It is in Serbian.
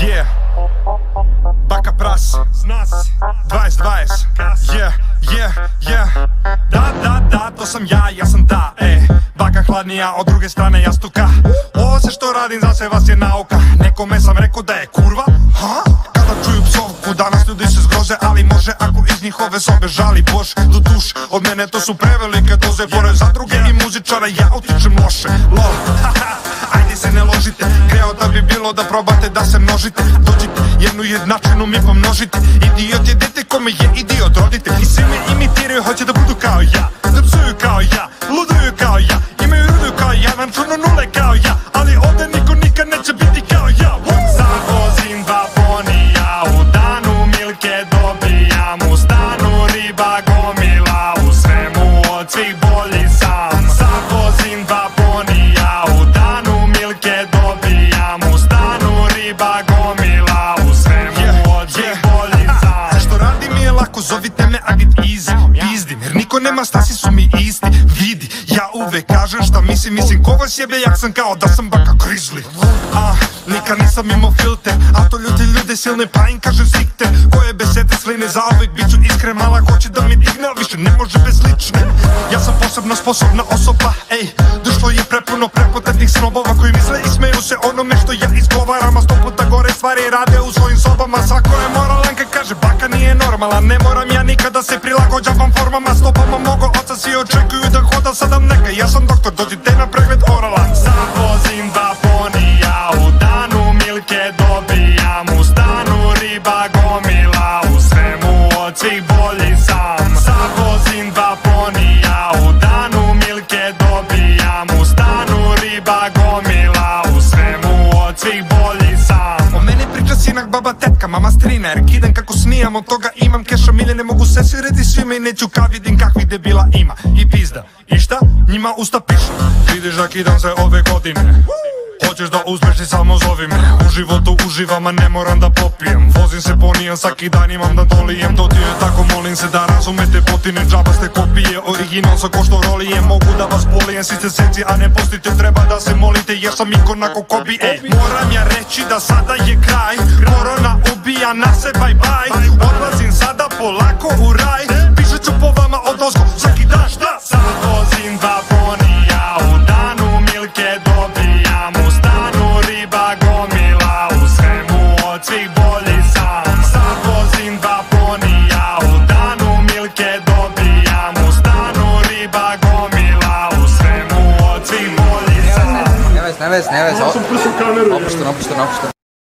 Yeah, Baka Pras, 2020. Yeah. Da, to sam ja sam ta, Baka hladnija od druge strane jastuka. Ovo se što radim za sve vas je nauka. Nekome sam rekao da je kurva, kada čuju psovku. Danas ljudi se zgroze, ali može ako iz njihove sobe žali Bož do duš. Od mene to su prevelike doze, pored zadruge i muzičara ja utičem loše. Lol, ajde se ne ložite, kreo da bi bilo da probate da se množite. Dođite, jednu jednačinu mi pomnožite. Idiot je dete kome je idiot roditelj. I svi me imitiraju, hoće da budu kao ja, da psuju kao ja, luduju kao ja, imaju rudu kao ja, nam čuno nule kao ja. Ali ovde niko nikad neće biti kao ja. Sad vozim dva ponija, u danu milke dobijam, u stanu riba gomila, u svemu od svih bolji sam. Sad vozim dva ponija, u danu milke dobijam, u stanu riba gomila, u svemu od svih bolji sam. Što radim mi je lako, zovite me Agit Easy. Pizdim, jer niko nema, stasi su mi isti. Vidi, ja uvek kažem šta mislim ko vas jebe, jak sam kao da sam Baka Grizzly. Nikad nisam imao filter, a to ljude silne pa im kažem sikte. Koje besede sline zauvek, bit ću iskren, mala hoće da mi digne, ali više ne može bez lične. Ja sam posebno sposobna osoba, došlo je prepuno prepotentnih snobova koji misle i smeju se onome što ja izgovaram, a 100 puta gore stvari rade u svojim sobama. Svako je moralan kad kaže Baka nije normalan, ne moram ja nikada se prilagođavam formama, stopama mogo oca, svi očekuju da hoda sadam neka. Ja sam doktor, dođite na pregled oralan. Sad vozim dva ponija, u danu milke dobijam, u stanu riba gomila, u svemu od svih bolji sam. Sad vozim dva ponija, u danu milke dobijam, u stanu riba gomila, u svemu od svih bolji sam. O mene priča sinak, baba, tetka, mama, strina, jer kidam kako snijam, od toga imam keša milje, ne mogu se svirati svime i neću kad vidim kakvih debila ima. I pizda, i šta? Njima usta pišu, vidiš da kidam se ove godine. Hoćeš da uspeš i samo zovi me. U životu uživam, a ne moram da popijem. Vozim se ponijem, svaki dan imam da dolijem. To ti je tako, molim se da razumete botine. Džabaste kopije, original sa ko što rolije. Mogu da vas polijem, svi ste seci, a ne postite. Treba da se molite jer sam ikon ako kobi. Moram ja reći da sada je kraj. Korona ubija nas se, bye bye. Odlazim sada polako u raj. Pišet ću po vama odnozgo, svaki dan šta? Sad vozim dva ponija, u danu milke dobijam, u stanu riba gomila, u svemu od svih bolji sam. Sad vozim dva ponija, u danu milke dobijam, u stanu riba gomila, u svemu od svih bolji sam. Ne vez, ovo sam prstom kameru. Opušteno.